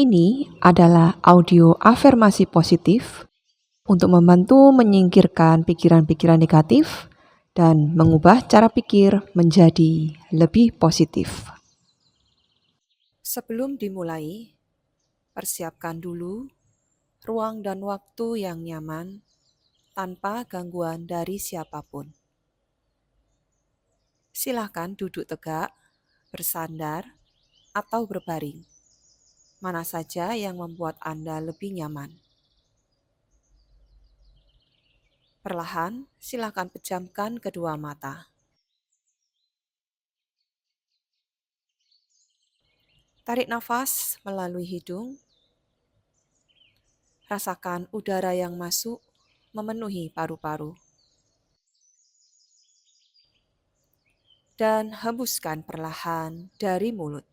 Ini adalah audio afirmasi positif untuk membantu menyingkirkan pikiran-pikiran negatif dan mengubah cara pikir menjadi lebih positif. Sebelum dimulai, persiapkan dulu ruang dan waktu yang nyaman tanpa gangguan dari siapapun. Silakan duduk tegak, bersandar, atau berbaring. Mana saja yang membuat Anda lebih nyaman. Perlahan, silakan pejamkan kedua mata. Tarik nafas melalui hidung. Rasakan udara yang masuk memenuhi paru-paru. Dan hembuskan perlahan dari mulut.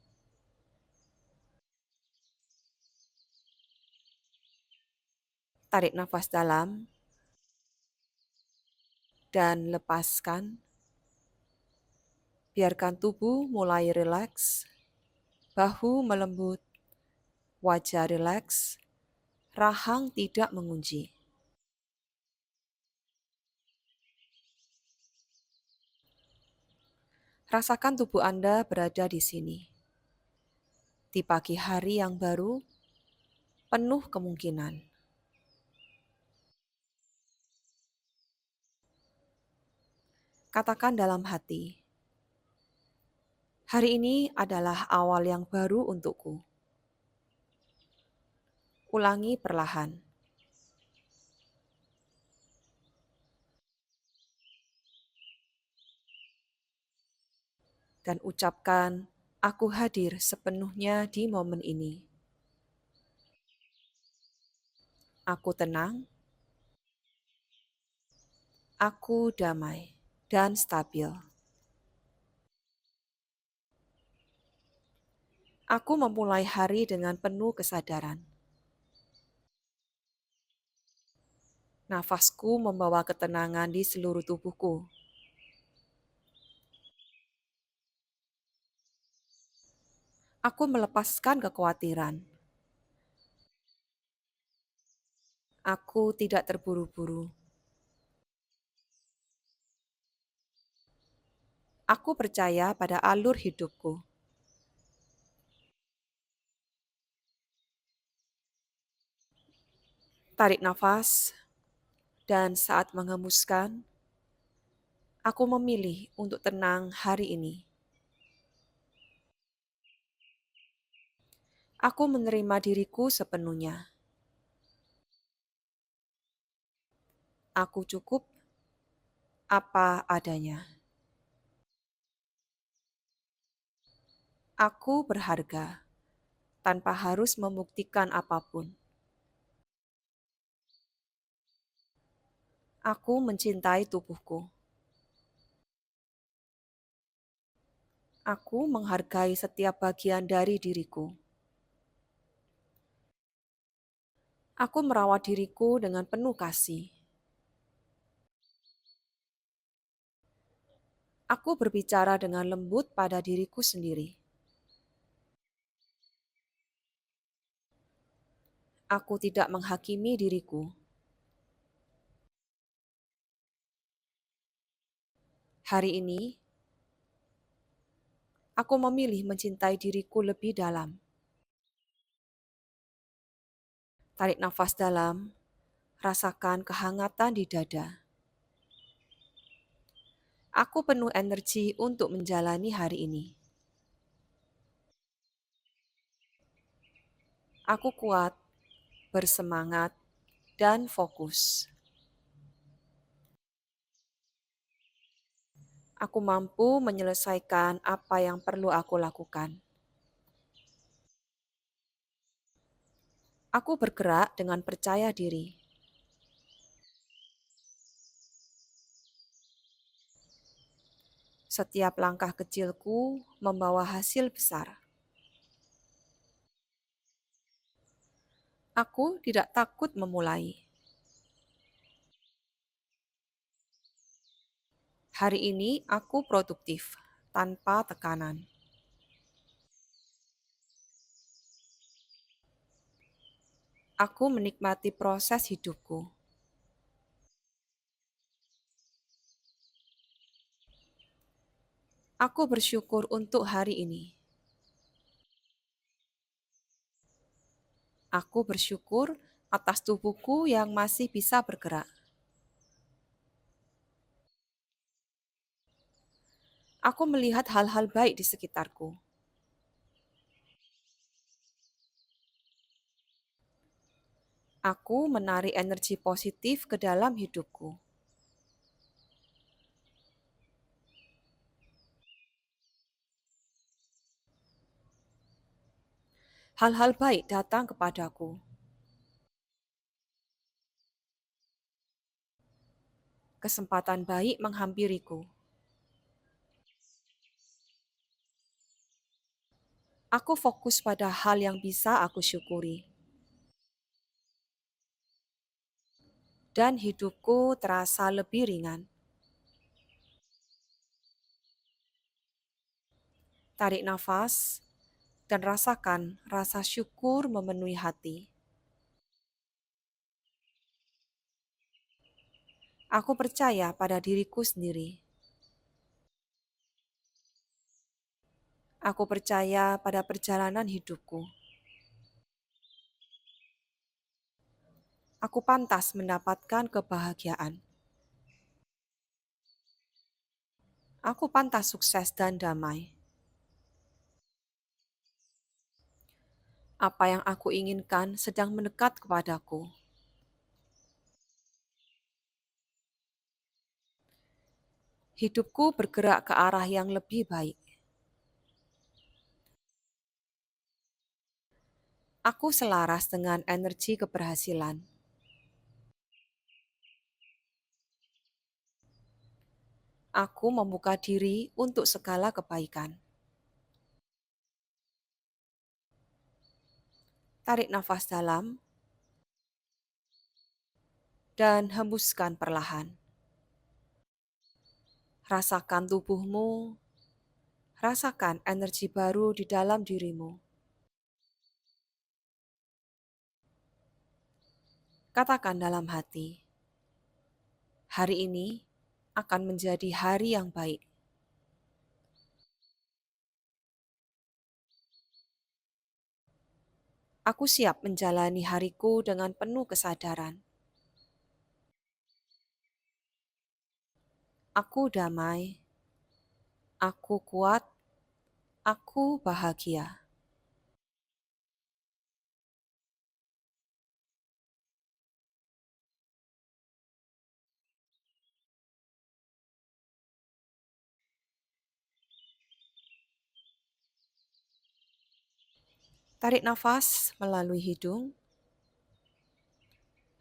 Tarik nafas dalam dan lepaskan. Biarkan tubuh mulai rileks, bahu melembut, wajah rileks, rahang tidak mengunci. Rasakan tubuh Anda berada di sini. Di pagi hari yang baru, penuh kemungkinan. Katakan dalam hati, hari ini adalah awal yang baru untukku. Ulangi perlahan. Dan ucapkan, aku hadir sepenuhnya di momen ini. Aku tenang, aku damai, dan stabil. Aku memulai hari dengan penuh kesadaran. Nafasku membawa ketenangan di seluruh tubuhku. Aku melepaskan kekhawatiran. Aku tidak terburu-buru. Aku percaya pada alur hidupku. Tarik nafas, dan saat menghembuskan, aku memilih untuk tenang hari ini. Aku menerima diriku sepenuhnya. Aku cukup apa adanya. Aku berharga tanpa harus membuktikan apapun. Aku mencintai tubuhku. Aku menghargai setiap bagian dari diriku. Aku merawat diriku dengan penuh kasih. Aku berbicara dengan lembut pada diriku sendiri. Aku tidak menghakimi diriku. Hari ini, aku memilih mencintai diriku lebih dalam. Tarik nafas dalam, rasakan kehangatan di dada. Aku penuh energi untuk menjalani hari ini. Aku kuat, bersemangat, dan fokus. Aku mampu menyelesaikan apa yang perlu aku lakukan. Aku bergerak dengan percaya diri. Setiap langkah kecilku membawa hasil besar. Aku tidak takut memulai. Hari ini aku produktif tanpa tekanan. Aku menikmati proses hidupku. Aku bersyukur untuk hari ini. Aku bersyukur atas tubuhku yang masih bisa bergerak. Aku melihat hal-hal baik di sekitarku. Aku menarik energi positif ke dalam hidupku. Hal-hal baik datang kepadaku. Kesempatan baik menghampiriku. Aku fokus pada hal yang bisa aku syukuri. Dan hidupku terasa lebih ringan. Tarik nafas dan rasakan rasa syukur memenuhi hati. Aku percaya pada diriku sendiri. Aku percaya pada perjalanan hidupku. Aku pantas mendapatkan kebahagiaan. Aku pantas sukses dan damai. Apa yang aku inginkan sedang mendekat kepadaku. Hidupku bergerak ke arah yang lebih baik. Aku selaras dengan energi keberhasilan. Aku membuka diri untuk segala kebaikan. Tarik nafas dalam dan hembuskan perlahan. Rasakan tubuhmu, rasakan energi baru di dalam dirimu. Katakan dalam hati, hari ini akan menjadi hari yang baik. Aku siap menjalani hariku dengan penuh kesadaran. Aku damai, aku kuat, aku bahagia. Tarik nafas melalui hidung,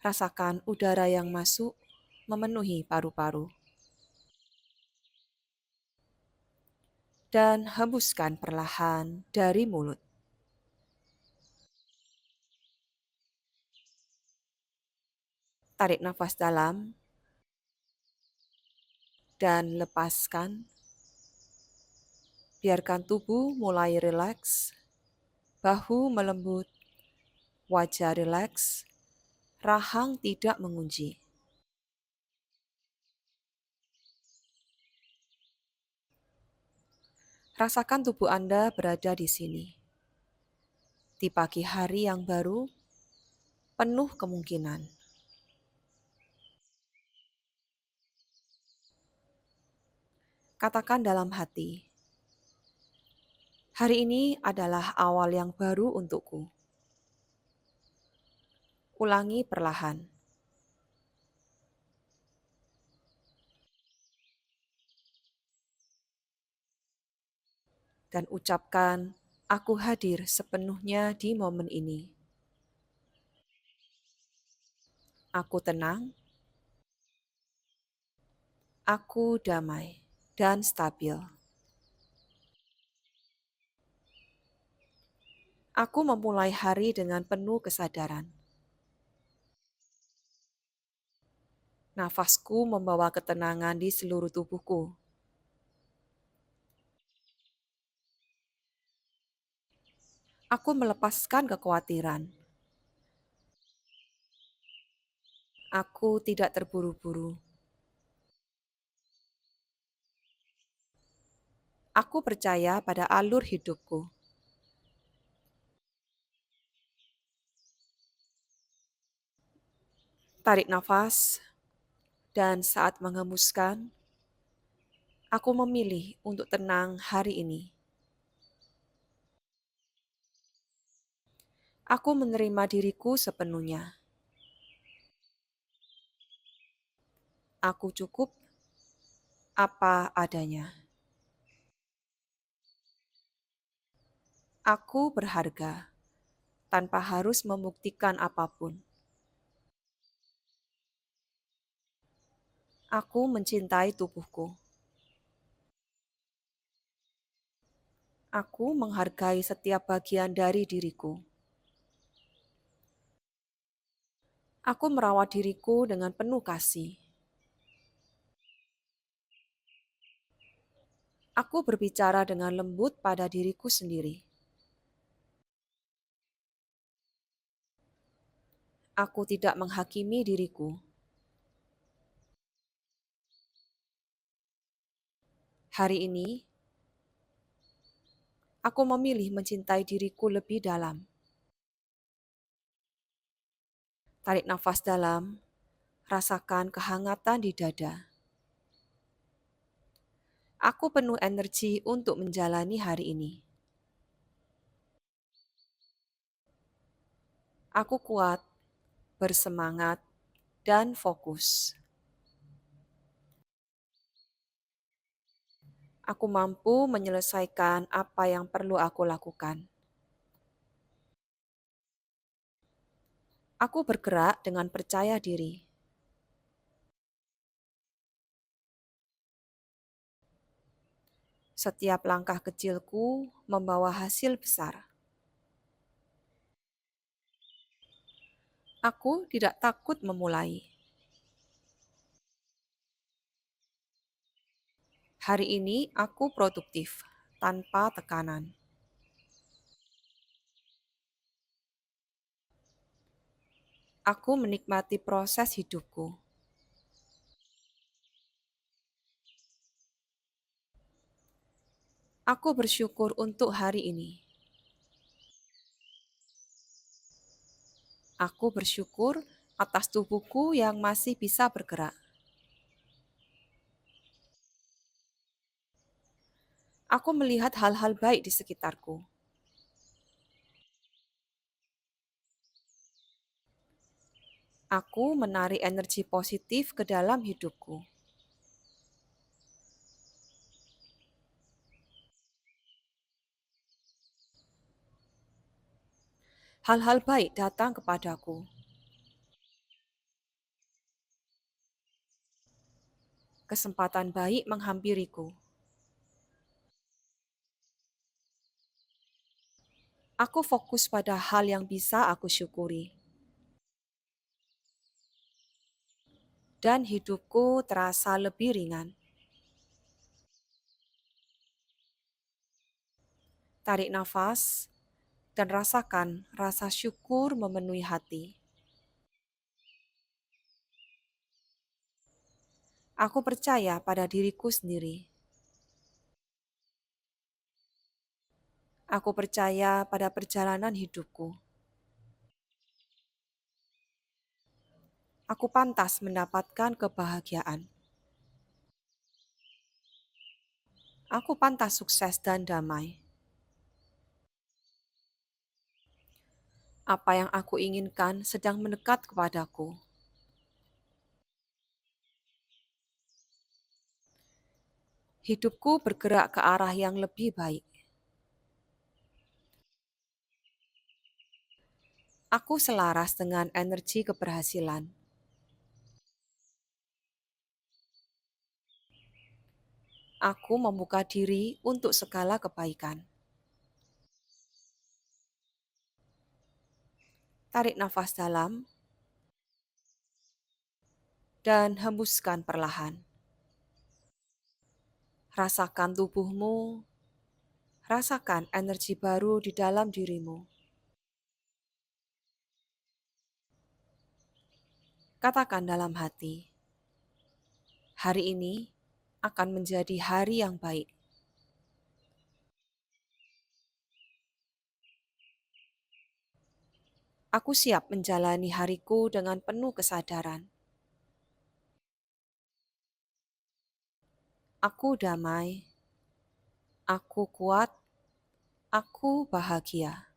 rasakan udara yang masuk memenuhi paru-paru. Dan hembuskan perlahan dari mulut. Tarik nafas dalam dan lepaskan. Biarkan tubuh mulai rileks, bahu melembut, wajah rileks, rahang tidak mengunci. Rasakan tubuh Anda berada di sini. Di pagi hari yang baru, penuh kemungkinan. Katakan dalam hati, hari ini adalah awal yang baru untukku. Ulangi perlahan. Dan ucapkan, aku hadir sepenuhnya di momen ini. Aku tenang, aku damai, dan stabil. Aku memulai hari dengan penuh kesadaran. Nafasku membawa ketenangan di seluruh tubuhku. Aku melepaskan kekhawatiran. Aku tidak terburu-buru. Aku percaya pada alur hidupku. Tarik nafas, dan saat menghembuskan, aku memilih untuk tenang hari ini. Aku menerima diriku sepenuhnya. Aku cukup apa adanya. Aku berharga tanpa harus membuktikan apapun. Aku mencintai tubuhku. Aku menghargai setiap bagian dari diriku. Aku merawat diriku dengan penuh kasih. Aku berbicara dengan lembut pada diriku sendiri. Aku tidak menghakimi diriku. Hari ini, aku memilih mencintai diriku lebih dalam. Tarik nafas dalam, rasakan kehangatan di dada. Aku penuh energi untuk menjalani hari ini. Aku kuat, bersemangat, dan fokus. Aku mampu menyelesaikan apa yang perlu aku lakukan. Aku bergerak dengan percaya diri. Setiap langkah kecilku membawa hasil besar. Aku tidak takut memulai. Hari ini aku produktif, tanpa tekanan. Aku menikmati proses hidupku. Aku bersyukur untuk hari ini. Aku bersyukur atas tubuhku yang masih bisa bergerak. Aku melihat hal-hal baik di sekitarku. Aku menarik energi positif ke dalam hidupku. Hal-hal baik datang kepadaku. Kesempatan baik menghampiriku. Aku fokus pada hal yang bisa aku syukuri. Dan hidupku terasa lebih ringan. Tarik nafas dan rasakan rasa syukur memenuhi hati. Aku percaya pada diriku sendiri. Aku percaya pada perjalanan hidupku. Aku pantas mendapatkan kebahagiaan. Aku pantas sukses dan damai. Apa yang aku inginkan sedang mendekat kepadaku. Hidupku bergerak ke arah yang lebih baik. Aku selaras dengan energi keberhasilan. Aku membuka diri untuk segala kebaikan. Tarik nafas dalam dan hembuskan perlahan. Rasakan tubuhmu, rasakan energi baru di dalam dirimu. Katakan dalam hati, hari ini akan menjadi hari yang baik. Aku siap menjalani hariku dengan penuh kesadaran. Aku damai, aku kuat, aku bahagia.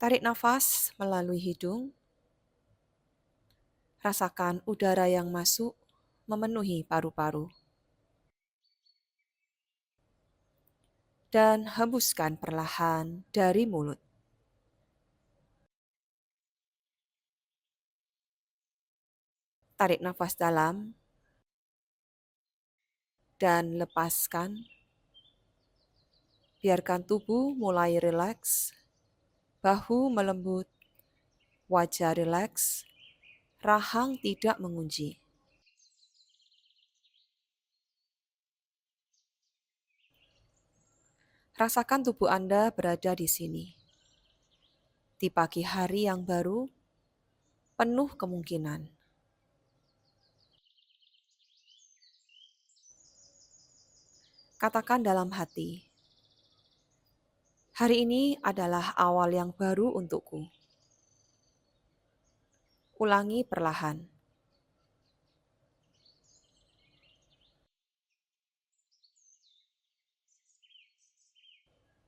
Tarik nafas melalui hidung, rasakan udara yang masuk memenuhi paru-paru. Dan hembuskan perlahan dari mulut. Tarik nafas dalam dan lepaskan. Biarkan tubuh mulai rileks, bahu melembut, wajah rileks, rahang tidak mengunci. Rasakan tubuh Anda berada di sini. Di pagi hari yang baru, penuh kemungkinan. Katakan dalam hati, hari ini adalah awal yang baru untukku. Ulangi perlahan.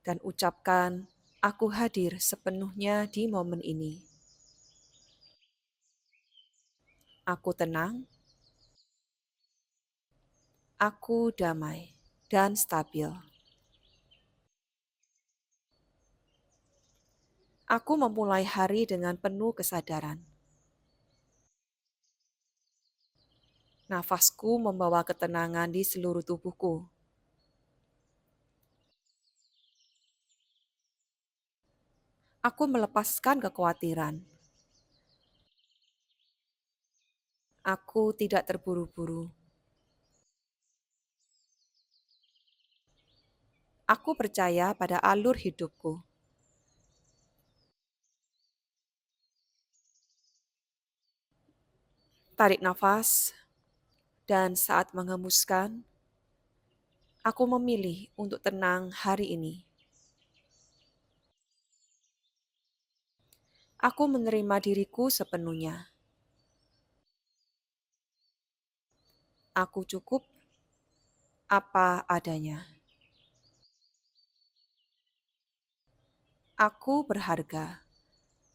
Dan ucapkan, aku hadir sepenuhnya di momen ini. Aku tenang, aku damai, dan stabil. Aku memulai hari dengan penuh kesadaran. Nafasku membawa ketenangan di seluruh tubuhku. Aku melepaskan kekhawatiran. Aku tidak terburu-buru. Aku percaya pada alur hidupku. Tarik nafas, dan saat menghembuskan, aku memilih untuk tenang hari ini. Aku menerima diriku sepenuhnya. Aku cukup apa adanya. Aku berharga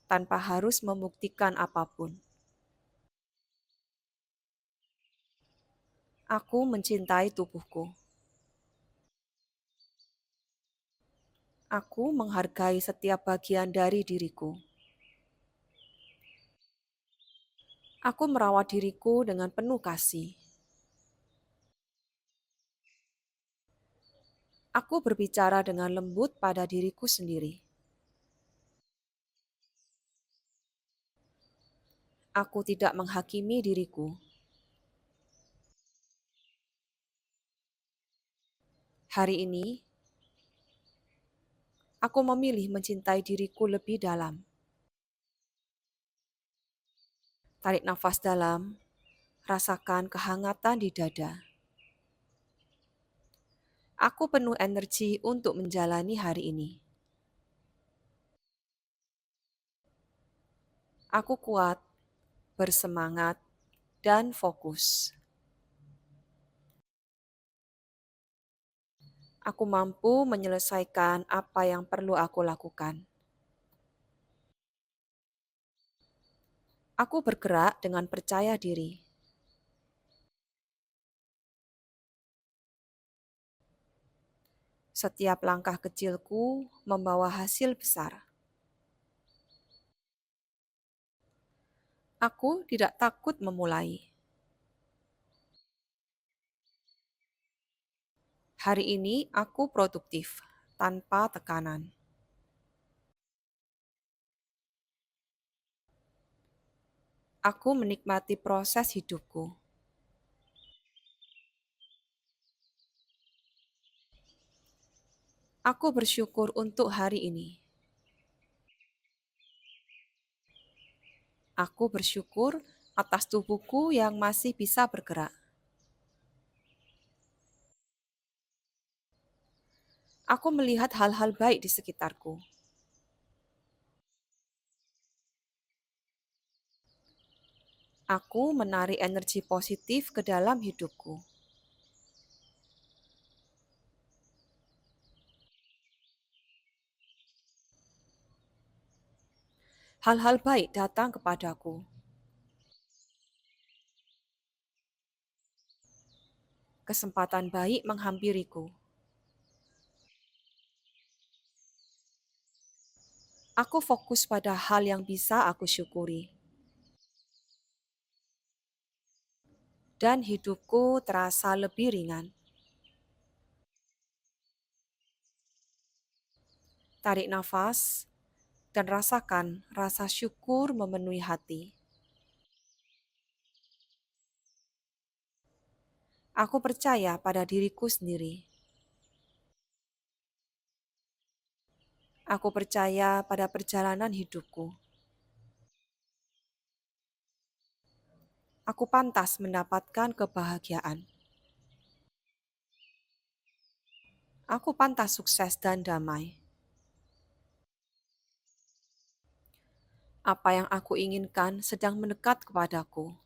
tanpa harus membuktikan apapun. Aku mencintai tubuhku. Aku menghargai setiap bagian dari diriku. Aku merawat diriku dengan penuh kasih. Aku berbicara dengan lembut pada diriku sendiri. Aku tidak menghakimi diriku. Hari ini, aku memilih mencintai diriku lebih dalam. Tarik nafas dalam, rasakan kehangatan di dada. Aku penuh energi untuk menjalani hari ini. Aku kuat, bersemangat, dan fokus. Aku mampu menyelesaikan apa yang perlu aku lakukan. Aku bergerak dengan percaya diri. Setiap langkah kecilku membawa hasil besar. Aku tidak takut memulai. Hari ini aku produktif, tanpa tekanan. Aku menikmati proses hidupku. Aku bersyukur untuk hari ini. Aku bersyukur atas tubuhku yang masih bisa bergerak. Aku melihat hal-hal baik di sekitarku. Aku menarik energi positif ke dalam hidupku. Hal-hal baik datang kepadaku. Kesempatan baik menghampiriku. Aku fokus pada hal yang bisa aku syukuri. Dan hidupku terasa lebih ringan. Tarik nafas dan rasakan rasa syukur memenuhi hati. Aku percaya pada diriku sendiri. Aku percaya pada perjalanan hidupku. Aku pantas mendapatkan kebahagiaan. Aku pantas sukses dan damai. Apa yang aku inginkan sedang mendekat kepadaku.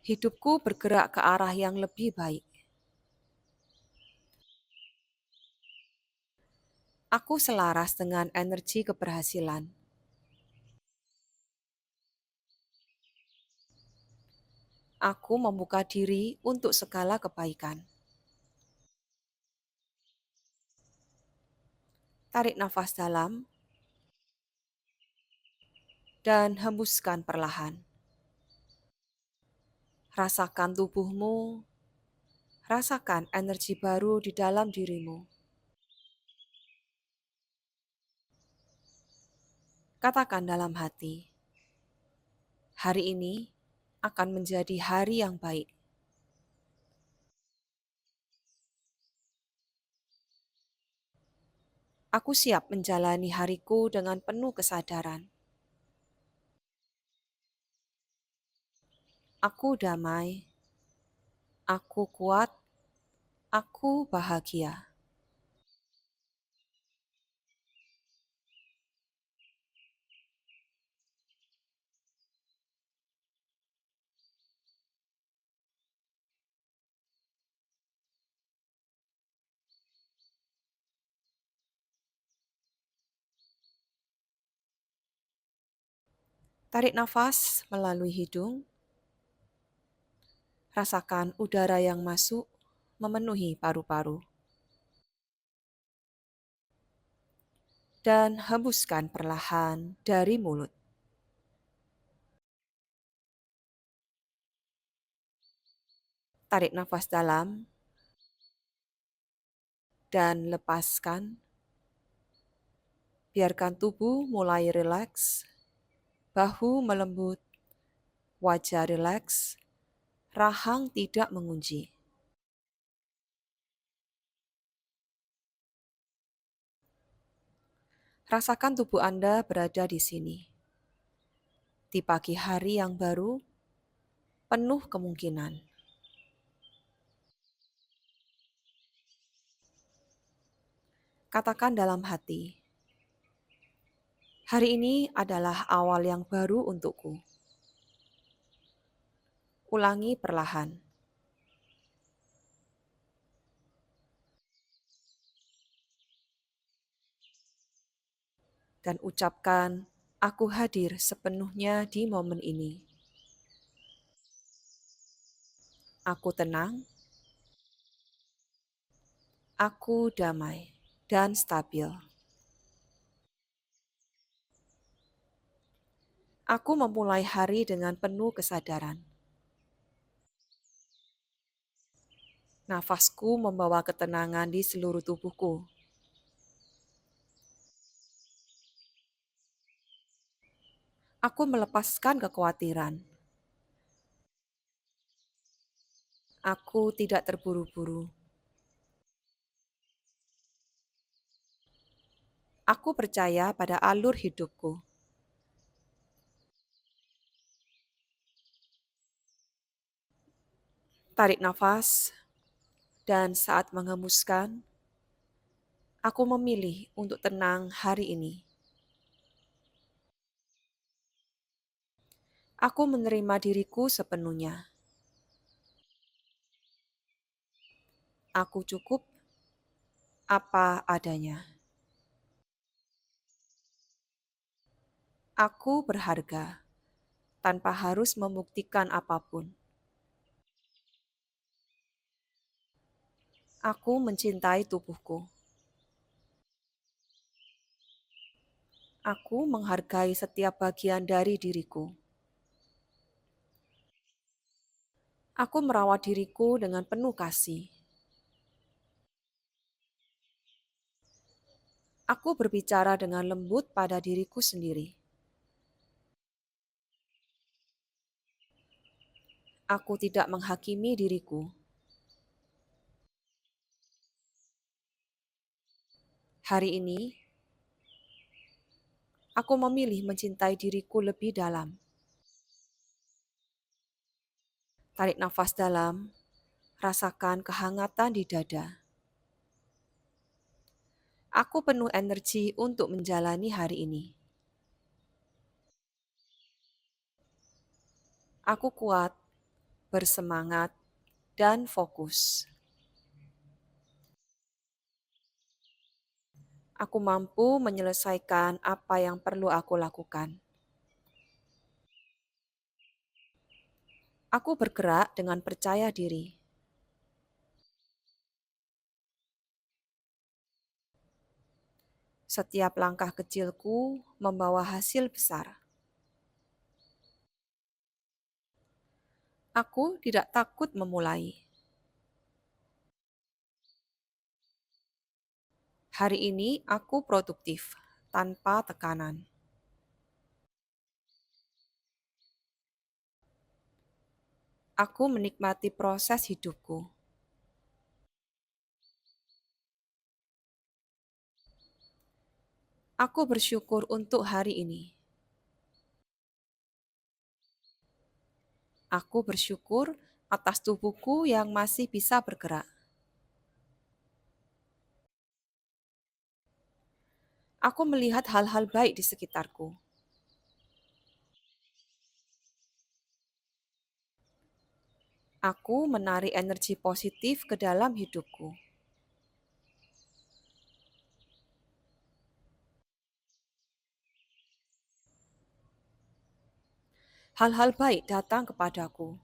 Hidupku bergerak ke arah yang lebih baik. Aku selaras dengan energi keberhasilan. Aku membuka diri untuk segala kebaikan. Tarik nafas dalam dan hembuskan perlahan. Rasakan tubuhmu, rasakan energi baru di dalam dirimu. Katakan dalam hati, hari ini akan menjadi hari yang baik. Aku siap menjalani hariku dengan penuh kesadaran. Aku damai, aku kuat, aku bahagia. Tarik nafas melalui hidung, rasakan udara yang masuk memenuhi paru-paru. Dan hembuskan perlahan dari mulut. Tarik nafas dalam dan lepaskan. Biarkan tubuh mulai rileks, bahu melembut, wajah rileks, rahang tidak mengunci. Rasakan tubuh Anda berada di sini. Di pagi hari yang baru, penuh kemungkinan. Katakan dalam hati, hari ini adalah awal yang baru untukku. Ulangi perlahan. Dan ucapkan, aku hadir sepenuhnya di momen ini. Aku tenang, aku damai, dan stabil. Aku memulai hari dengan penuh kesadaran. Nafasku membawa ketenangan di seluruh tubuhku. Aku melepaskan kekhawatiran. Aku tidak terburu-buru. Aku percaya pada alur hidupku. Tarik nafas, dan saat menghembuskan, aku memilih untuk tenang hari ini. Aku menerima diriku sepenuhnya. Aku cukup apa adanya. Aku berharga tanpa harus membuktikan apapun. Aku mencintai tubuhku. Aku menghargai setiap bagian dari diriku. Aku merawat diriku dengan penuh kasih. Aku berbicara dengan lembut pada diriku sendiri. Aku tidak menghakimi diriku. Hari ini, aku memilih mencintai diriku lebih dalam. Tarik nafas dalam, rasakan kehangatan di dada. Aku penuh energi untuk menjalani hari ini. Aku kuat, bersemangat, dan fokus. Aku mampu menyelesaikan apa yang perlu aku lakukan. Aku bergerak dengan percaya diri. Setiap langkah kecilku membawa hasil besar. Aku tidak takut memulai. Hari ini aku produktif tanpa tekanan. Aku menikmati proses hidupku. Aku bersyukur untuk hari ini. Aku bersyukur atas tubuhku yang masih bisa bergerak. Aku melihat hal-hal baik di sekitarku. Aku menarik energi positif ke dalam hidupku. Hal-hal baik datang kepadaku.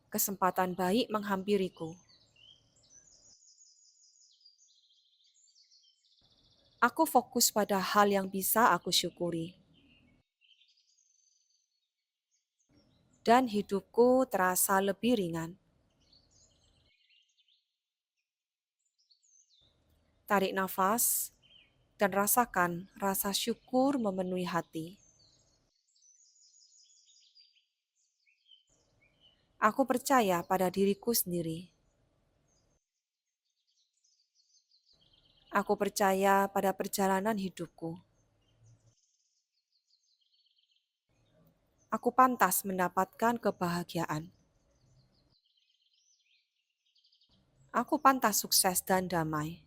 Kesempatan baik menghampiriku. Aku fokus pada hal yang bisa aku syukuri. Dan hidupku terasa lebih ringan. Tarik nafas dan rasakan rasa syukur memenuhi hati. Aku percaya pada diriku sendiri. Aku percaya pada perjalanan hidupku. Aku pantas mendapatkan kebahagiaan. Aku pantas sukses dan damai.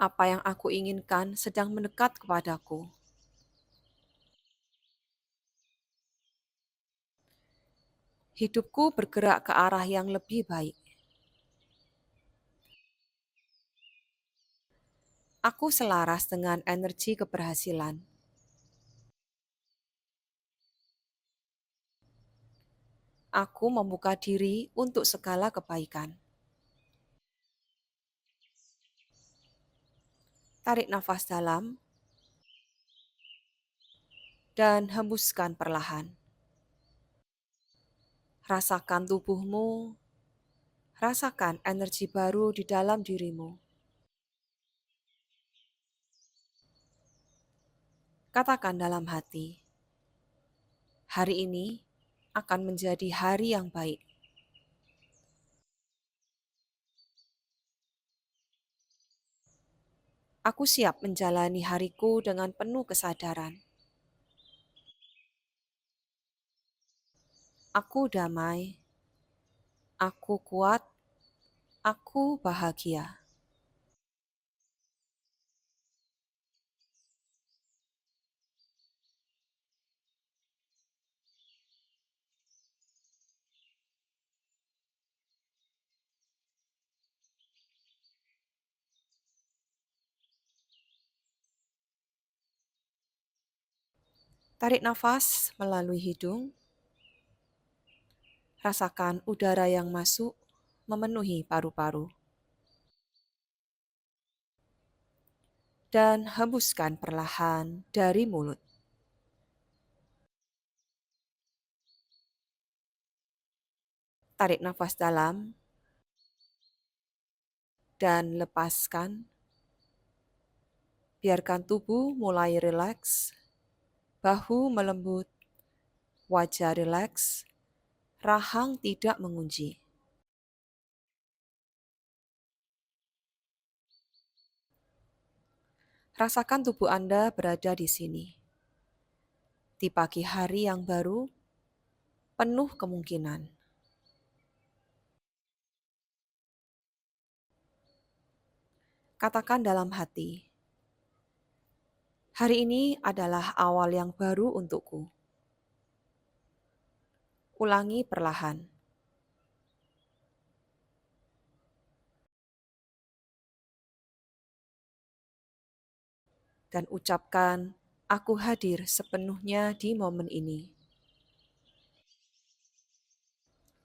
Apa yang aku inginkan sedang mendekat kepadaku. Hidupku bergerak ke arah yang lebih baik. Aku selaras dengan energi keberhasilan. Aku membuka diri untuk segala kebaikan. Tarik nafas dalam dan hembuskan perlahan. Rasakan tubuhmu, rasakan energi baru di dalam dirimu. Katakan dalam hati, hari ini akan menjadi hari yang baik. Aku siap menjalani hariku dengan penuh kesadaran. Aku damai, aku kuat, aku bahagia. Tarik nafas melalui hidung, rasakan udara yang masuk memenuhi paru-paru. Dan hembuskan perlahan dari mulut. Tarik nafas dalam dan lepaskan. Biarkan tubuh mulai rileks, bahu melembut, wajah rileks, rahang tidak mengunci. Rasakan tubuh Anda berada di sini. Di pagi hari yang baru, penuh kemungkinan. Katakan dalam hati, hari ini adalah awal yang baru untukku. Ulangi perlahan. Dan ucapkan, aku hadir sepenuhnya di momen ini.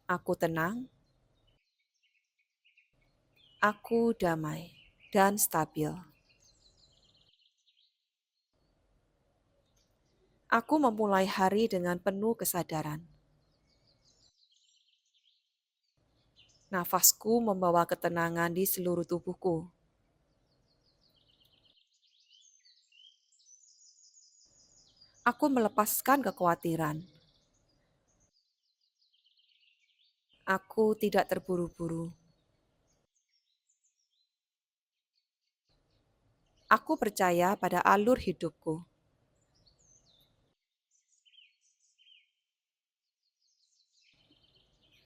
Aku tenang, aku damai, dan stabil. Aku memulai hari dengan penuh kesadaran. Nafasku membawa ketenangan di seluruh tubuhku. Aku melepaskan kekhawatiran. Aku tidak terburu-buru. Aku percaya pada alur hidupku.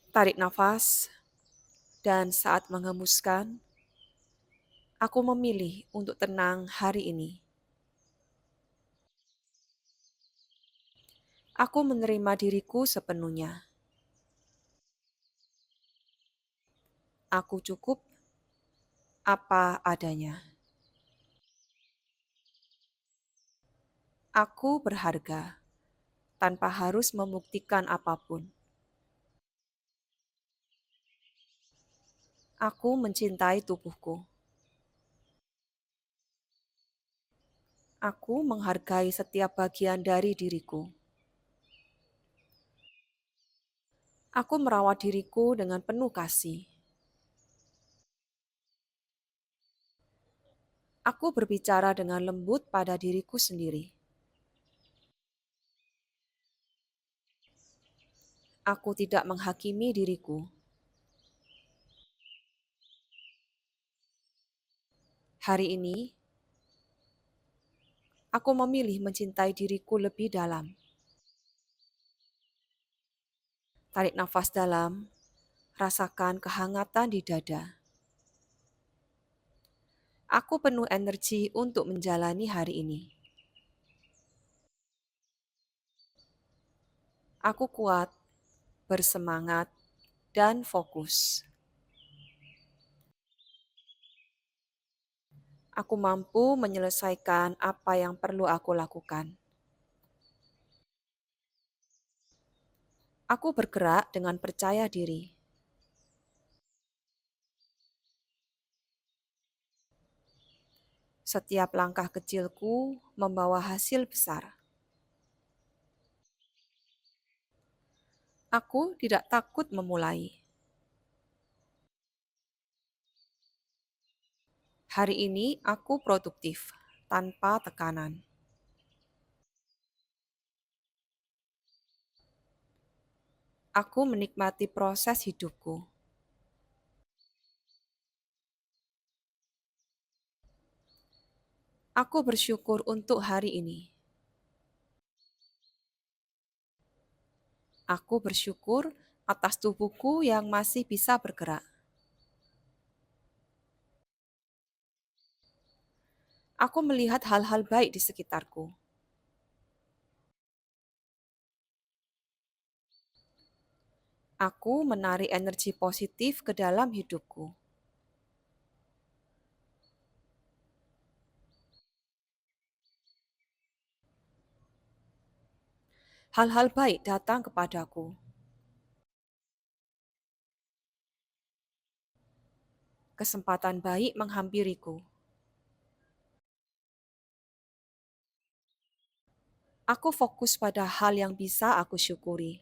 Tarik nafas, dan saat menghembuskan, aku memilih untuk tenang hari ini. Aku menerima diriku sepenuhnya. Aku cukup apa adanya. Aku berharga tanpa harus membuktikan apapun. Aku mencintai tubuhku. Aku menghargai setiap bagian dari diriku. Aku merawat diriku dengan penuh kasih. Aku berbicara dengan lembut pada diriku sendiri. Aku tidak menghakimi diriku. Hari ini, aku memilih mencintai diriku lebih dalam. Tarik nafas dalam, rasakan kehangatan di dada. Aku penuh energi untuk menjalani hari ini. Aku kuat, bersemangat, dan fokus. Aku mampu menyelesaikan apa yang perlu aku lakukan. Aku bergerak dengan percaya diri. Setiap langkah kecilku membawa hasil besar. Aku tidak takut memulai. Hari ini aku produktif tanpa tekanan. Aku menikmati proses hidupku. Aku bersyukur untuk hari ini. Aku bersyukur atas tubuhku yang masih bisa bergerak. Aku melihat hal-hal baik di sekitarku. Aku menarik energi positif ke dalam hidupku. Hal-hal baik datang kepadaku. Kesempatan baik menghampiriku. Aku fokus pada hal yang bisa aku syukuri.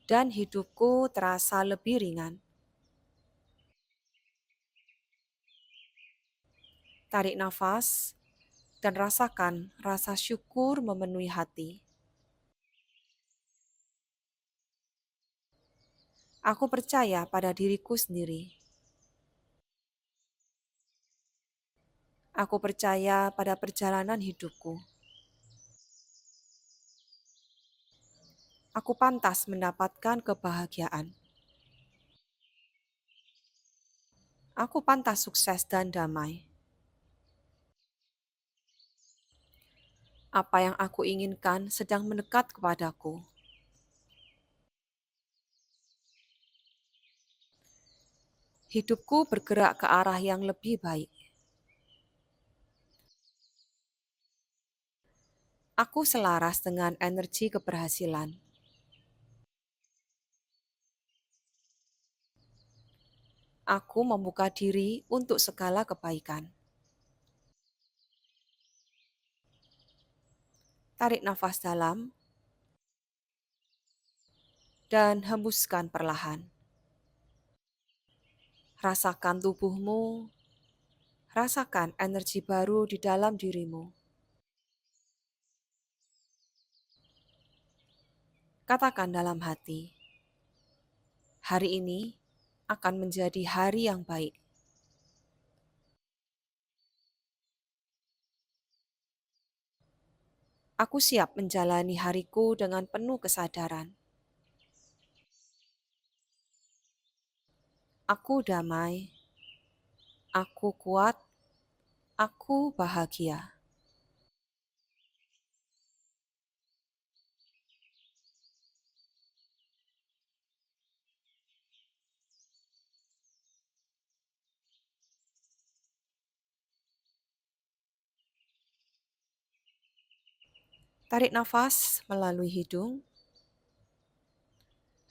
Dan hidupku terasa lebih ringan. Tarik nafas dan rasakan rasa syukur memenuhi hati. Aku percaya pada diriku sendiri. Aku percaya pada perjalanan hidupku. Aku pantas mendapatkan kebahagiaan. Aku pantas sukses dan damai. Apa yang aku inginkan sedang mendekat kepadaku. Hidupku bergerak ke arah yang lebih baik. Aku selaras dengan energi keberhasilan. Aku membuka diri untuk segala kebaikan. Tarik nafas dalam dan hembuskan perlahan. Rasakan tubuhmu, rasakan energi baru di dalam dirimu. Katakan dalam hati, hari ini akan menjadi hari yang baik. Aku siap menjalani hariku dengan penuh kesadaran. Aku damai, aku kuat, aku bahagia. Tarik nafas melalui hidung,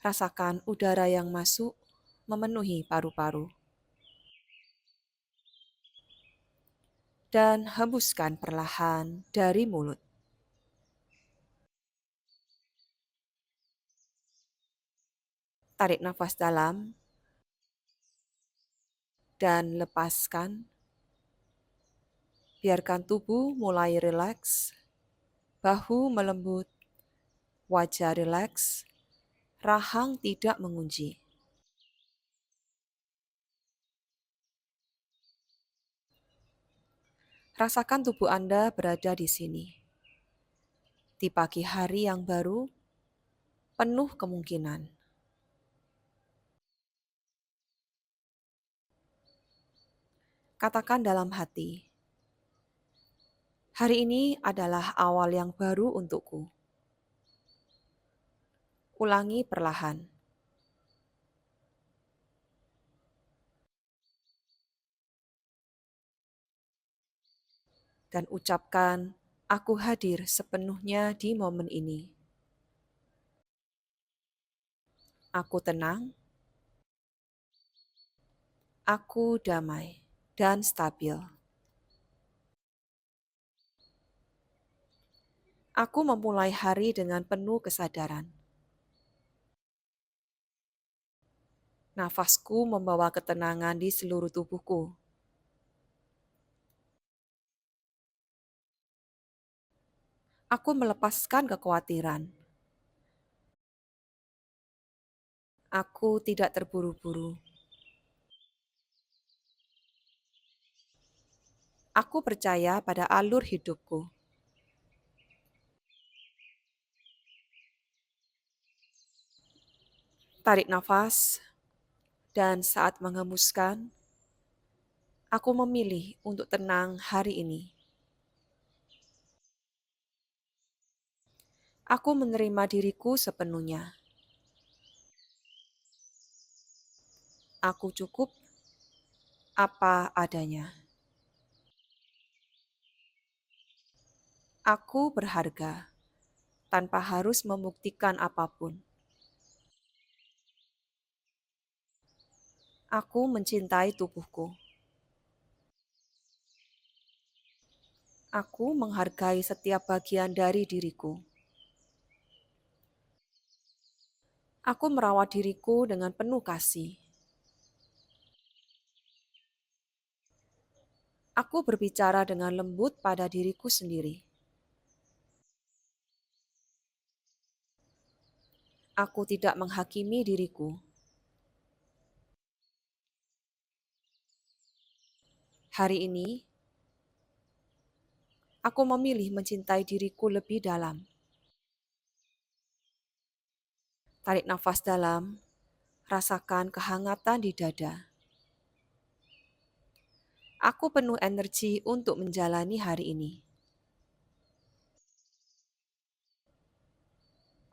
rasakan udara yang masuk memenuhi paru-paru. Dan hembuskan perlahan dari mulut. Tarik nafas dalam dan lepaskan. Biarkan tubuh mulai rileks, bahu melembut, wajah rileks, rahang tidak mengunci. Rasakan tubuh Anda berada di sini. Di pagi hari yang baru, penuh kemungkinan. Katakan dalam hati, hari ini adalah awal yang baru untukku. Ulangi perlahan. Dan ucapkan, aku hadir sepenuhnya di momen ini. Aku tenang, Aku damai dan stabil. Aku memulai hari dengan penuh kesadaran. Nafasku membawa ketenangan di seluruh tubuhku. Aku melepaskan kekhawatiran. Aku tidak terburu-buru. Aku percaya pada alur hidupku. Tarik nafas, dan saat menghembuskan, aku memilih untuk tenang hari ini. Aku menerima diriku sepenuhnya. Aku cukup apa adanya. Aku berharga tanpa harus membuktikan apapun. Aku mencintai tubuhku. Aku menghargai setiap bagian dari diriku. Aku merawat diriku dengan penuh kasih. Aku berbicara dengan lembut pada diriku sendiri. Aku tidak menghakimi diriku. Hari ini, aku memilih mencintai diriku lebih dalam. Tarik nafas dalam, rasakan kehangatan di dada. Aku penuh energi untuk menjalani hari ini.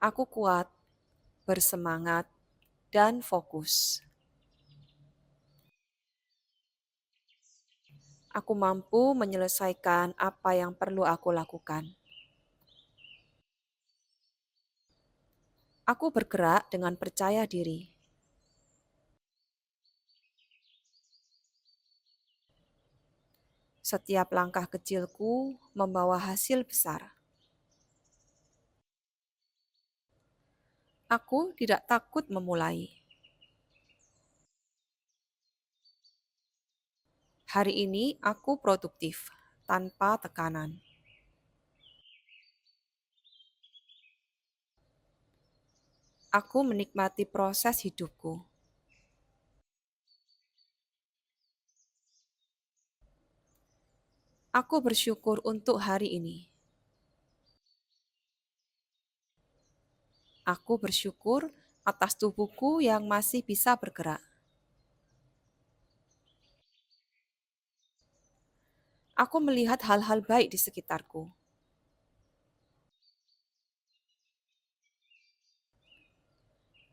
Aku kuat, bersemangat, dan fokus. Aku mampu menyelesaikan apa yang perlu aku lakukan. Aku bergerak dengan percaya diri. Setiap langkah kecilku membawa hasil besar. Aku tidak takut memulai. Hari ini aku produktif tanpa tekanan. Aku menikmati proses hidupku. Aku bersyukur untuk hari ini. Aku bersyukur atas tubuhku yang masih bisa bergerak. Aku melihat hal-hal baik di sekitarku.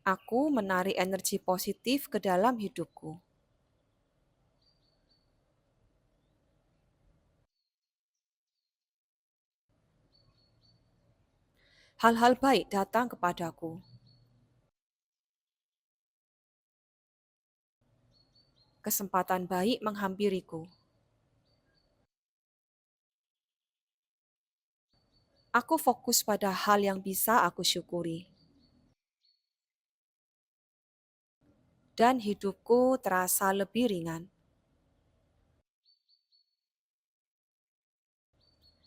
Aku menarik energi positif ke dalam hidupku. Hal-hal baik datang kepadaku. Kesempatan baik menghampiriku. Aku fokus pada hal yang bisa aku syukuri. Dan hidupku terasa lebih ringan.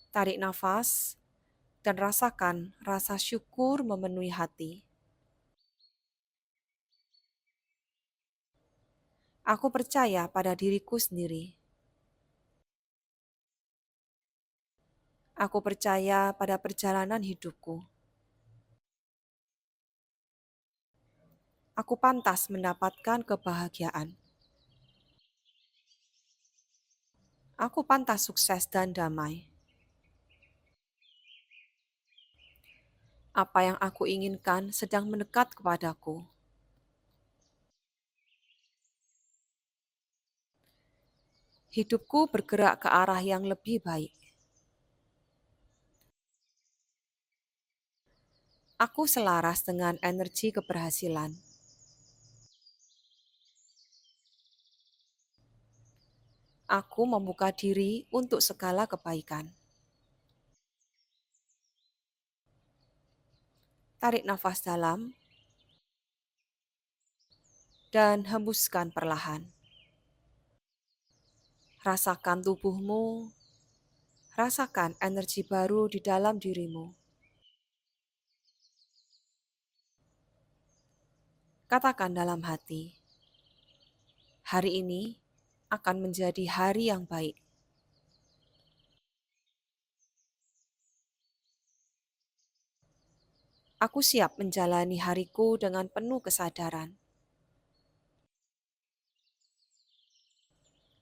Tarik nafas dan rasakan rasa syukur memenuhi hati. Aku percaya pada diriku sendiri. Aku percaya pada perjalanan hidupku. Aku pantas mendapatkan kebahagiaan. Aku pantas sukses dan damai. Apa yang aku inginkan sedang mendekat kepadaku. Hidupku bergerak ke arah yang lebih baik. Aku selaras dengan energi keberhasilan. Aku membuka diri untuk segala kebaikan. Tarik nafas dalam dan hembuskan perlahan. Rasakan tubuhmu, rasakan energi baru di dalam dirimu. Katakan dalam hati, hari ini akan menjadi hari yang baik. Aku siap menjalani hariku dengan penuh kesadaran.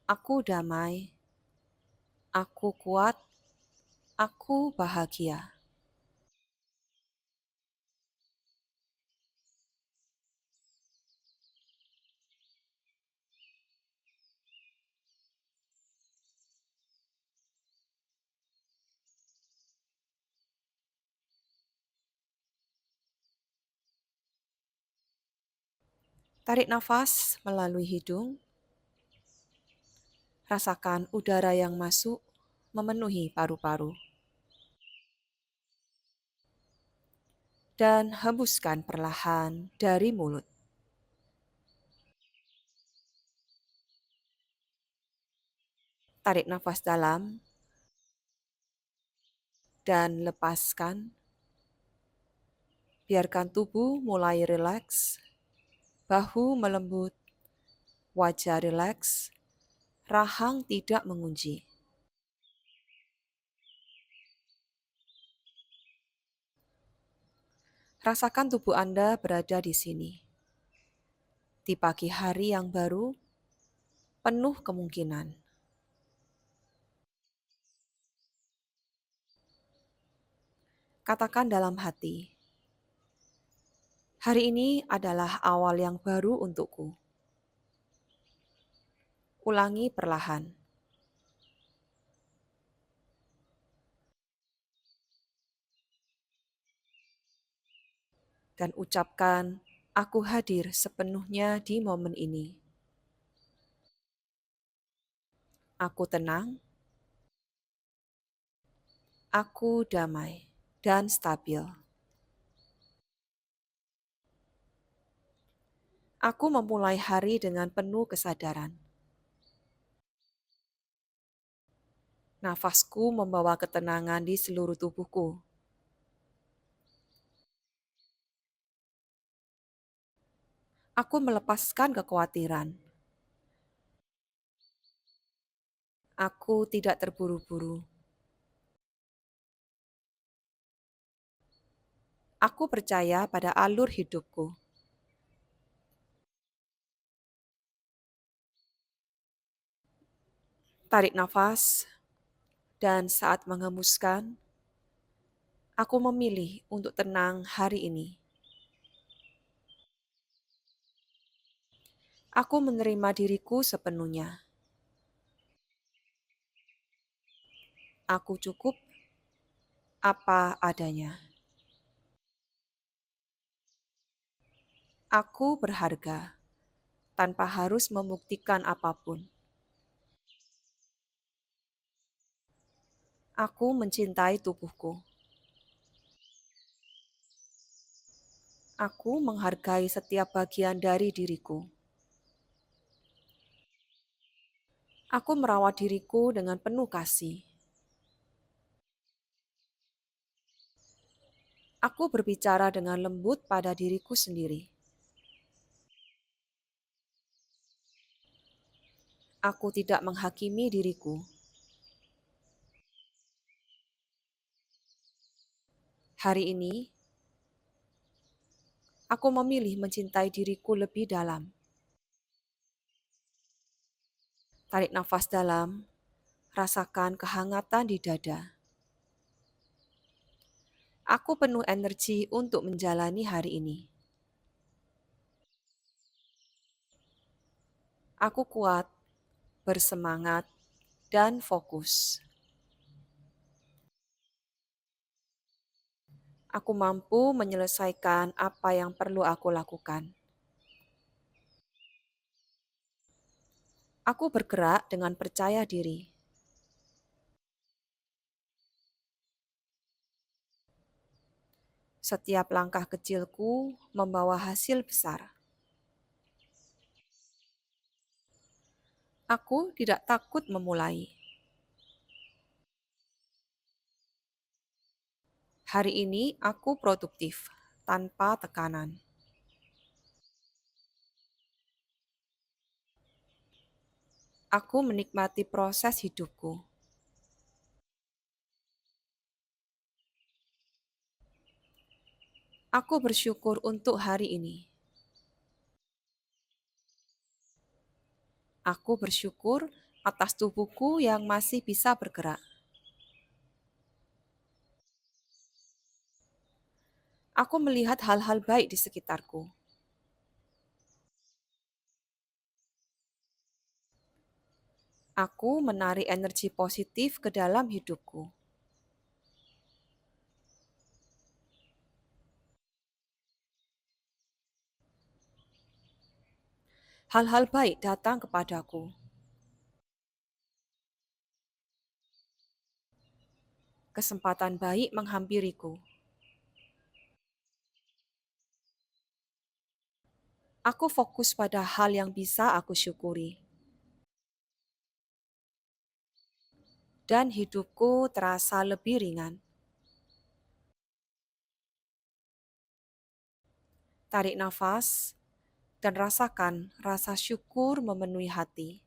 Aku damai, aku kuat, aku bahagia. Tarik nafas melalui hidung, rasakan udara yang masuk memenuhi paru-paru. Dan hembuskan perlahan dari mulut. Tarik nafas dalam dan lepaskan. Biarkan tubuh mulai rileks, bahu melembut, wajah rileks, rahang tidak mengunci. Rasakan tubuh Anda berada di sini. Di pagi hari yang baru, penuh kemungkinan. Katakan dalam hati, hari ini adalah awal yang baru untukku. Ulangi perlahan. Dan ucapkan, aku hadir sepenuhnya di momen ini. Aku tenang, aku damai, dan stabil. Aku memulai hari dengan penuh kesadaran. Nafasku membawa ketenangan di seluruh tubuhku. Aku melepaskan kekhawatiran. Aku tidak terburu-buru. Aku percaya pada alur hidupku. Tarik nafas, dan saat menghembuskan, aku memilih untuk tenang hari ini. Aku menerima diriku sepenuhnya. Aku cukup apa adanya. Aku berharga tanpa harus membuktikan apapun. Aku mencintai tubuhku. Aku menghargai setiap bagian dari diriku. Aku merawat diriku dengan penuh kasih. Aku berbicara dengan lembut pada diriku sendiri. Aku tidak menghakimi diriku. Hari ini, aku memilih mencintai diriku lebih dalam. Tarik nafas dalam, rasakan kehangatan di dada. Aku penuh energi untuk menjalani hari ini. Aku kuat, bersemangat, dan fokus. Aku mampu menyelesaikan apa yang perlu aku lakukan. Aku bergerak dengan percaya diri. Setiap langkah kecilku membawa hasil besar. Aku tidak takut memulai. Hari ini aku produktif tanpa tekanan. Aku menikmati proses hidupku. Aku bersyukur untuk hari ini. Aku bersyukur atas tubuhku yang masih bisa bergerak. Aku melihat hal-hal baik di sekitarku. Aku menarik energi positif ke dalam hidupku. Hal-hal baik datang kepadaku. Kesempatan baik menghampiriku. Aku fokus pada hal yang bisa aku syukuri. Dan hidupku terasa lebih ringan. Tarik nafas dan rasakan rasa syukur memenuhi hati.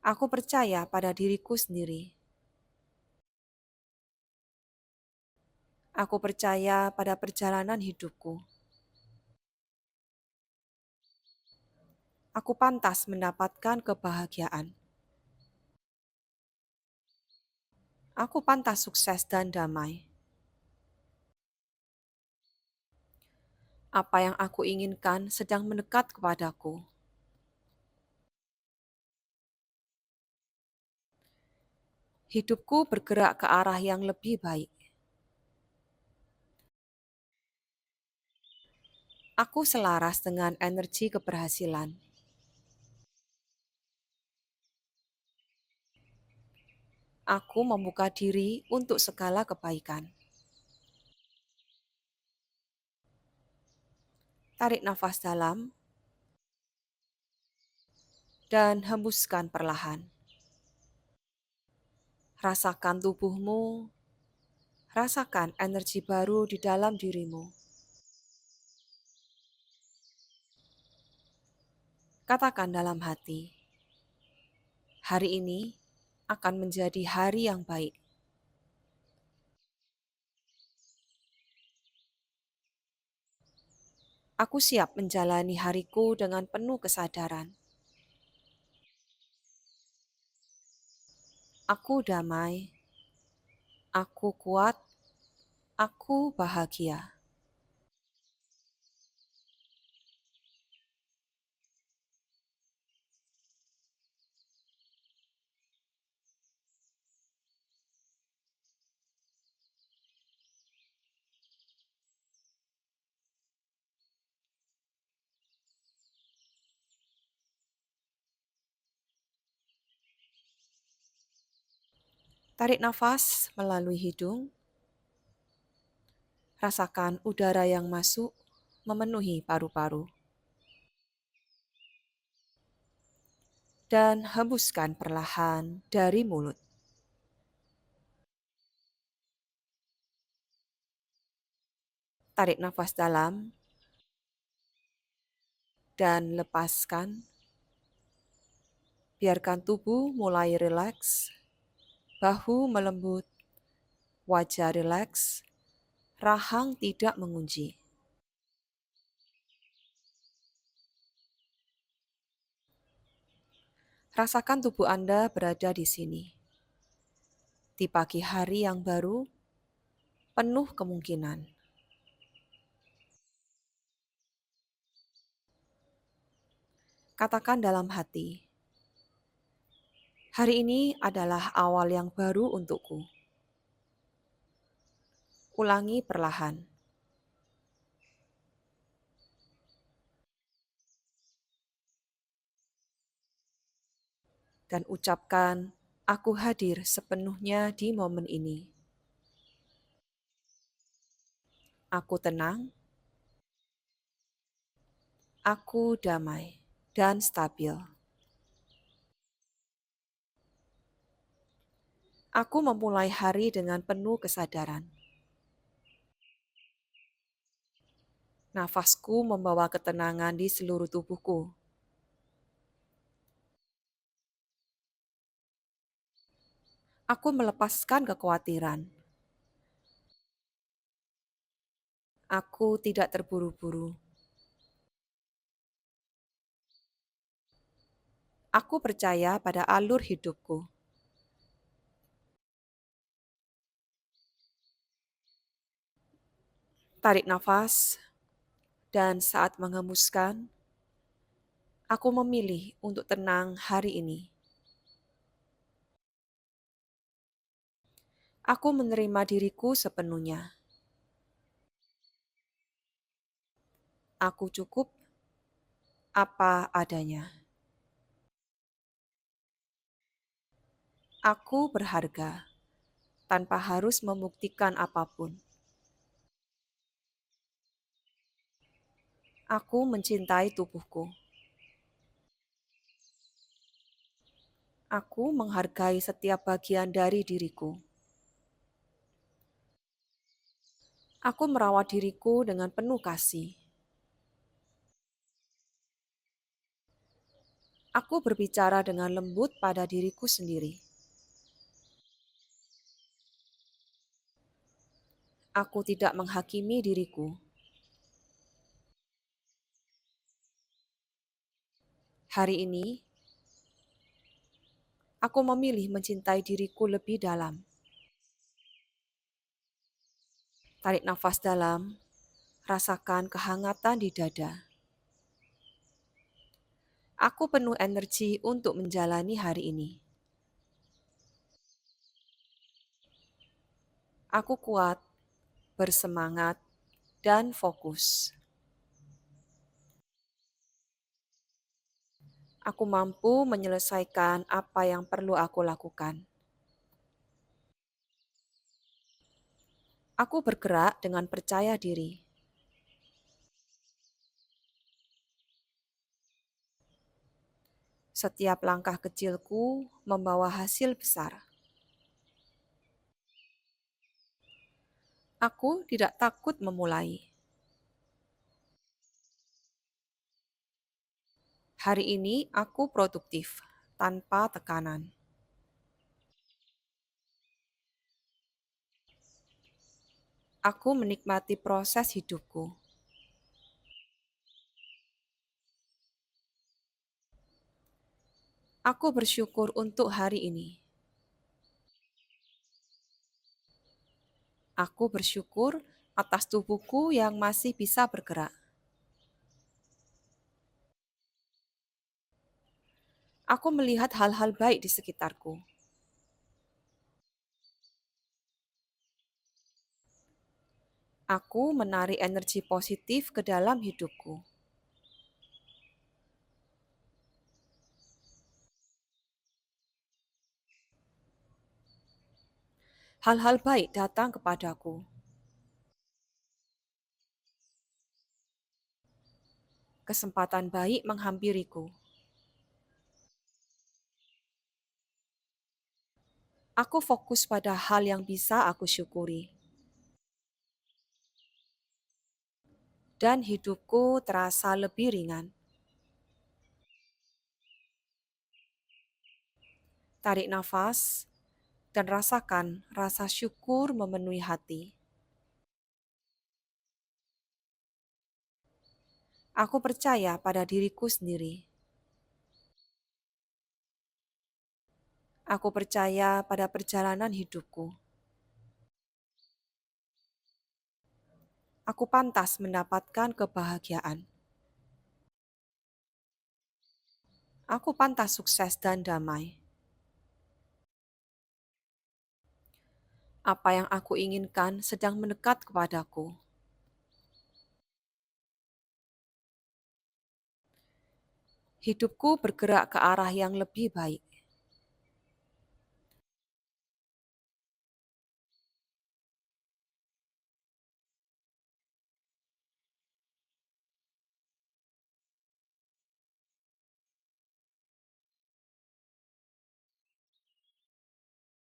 Aku percaya pada diriku sendiri. Aku percaya pada perjalanan hidupku. Aku pantas mendapatkan kebahagiaan. Aku pantas sukses dan damai. Apa yang aku inginkan sedang mendekat kepadaku. Hidupku bergerak ke arah yang lebih baik. Aku selaras dengan energi keberhasilan. Aku membuka diri untuk segala kebaikan. Tarik nafas dalam dan hembuskan perlahan. Rasakan tubuhmu, rasakan energi baru di dalam dirimu. Katakan dalam hati, hari ini akan menjadi hari yang baik. Aku siap menjalani hariku dengan penuh kesadaran. Aku damai, aku kuat, aku bahagia. Tarik nafas melalui hidung. Rasakan udara yang masuk memenuhi paru-paru. Dan hembuskan perlahan dari mulut. Tarik nafas dalam dan lepaskan. Biarkan tubuh mulai rileks, bahu melembut, wajah rileks, rahang tidak mengunci. Rasakan tubuh Anda berada di sini. Di pagi hari yang baru, penuh kemungkinan. Katakan dalam hati, hari ini adalah awal yang baru untukku. Ulangi perlahan. dan ucapkan, "Aku hadir sepenuhnya di momen ini. Aku tenang, aku damai, dan stabil. Aku memulai hari dengan penuh kesadaran. Nafasku membawa ketenangan di seluruh tubuhku. Aku melepaskan kekhawatiran. Aku tidak terburu-buru. Aku percaya pada alur hidupku. Tarik nafas, dan saat menghembuskan, aku memilih untuk tenang hari ini. Aku menerima diriku sepenuhnya. Aku cukup apa adanya. Aku berharga tanpa harus membuktikan apapun. Aku mencintai tubuhku. Aku menghargai setiap bagian dari diriku. Aku merawat diriku dengan penuh kasih. Aku berbicara dengan lembut pada diriku sendiri. Aku tidak menghakimi diriku. Hari ini, aku memilih mencintai diriku lebih dalam. Tarik nafas dalam, rasakan kehangatan di dada. Aku penuh energi untuk menjalani hari ini. Aku kuat, bersemangat, dan fokus. Aku mampu menyelesaikan apa yang perlu aku lakukan. Aku bergerak dengan percaya diri. Setiap langkah kecilku membawa hasil besar. Aku tidak takut memulai. Hari ini aku produktif tanpa tekanan. Aku menikmati proses hidupku. Aku bersyukur untuk hari ini. Aku bersyukur atas tubuhku yang masih bisa bergerak. Aku melihat hal-hal baik di sekitarku. Aku menarik energi positif ke dalam hidupku. Hal-hal baik datang kepadaku. Kesempatan baik menghampiriku. Aku fokus pada hal yang bisa aku syukuri. Dan hidupku terasa lebih ringan. Tarik nafas dan rasakan rasa syukur memenuhi hati. Aku percaya pada diriku sendiri. Aku percaya pada perjalanan hidupku. Aku pantas mendapatkan kebahagiaan. Aku pantas sukses dan damai. Apa yang aku inginkan sedang mendekat kepadaku. Hidupku bergerak ke arah yang lebih baik.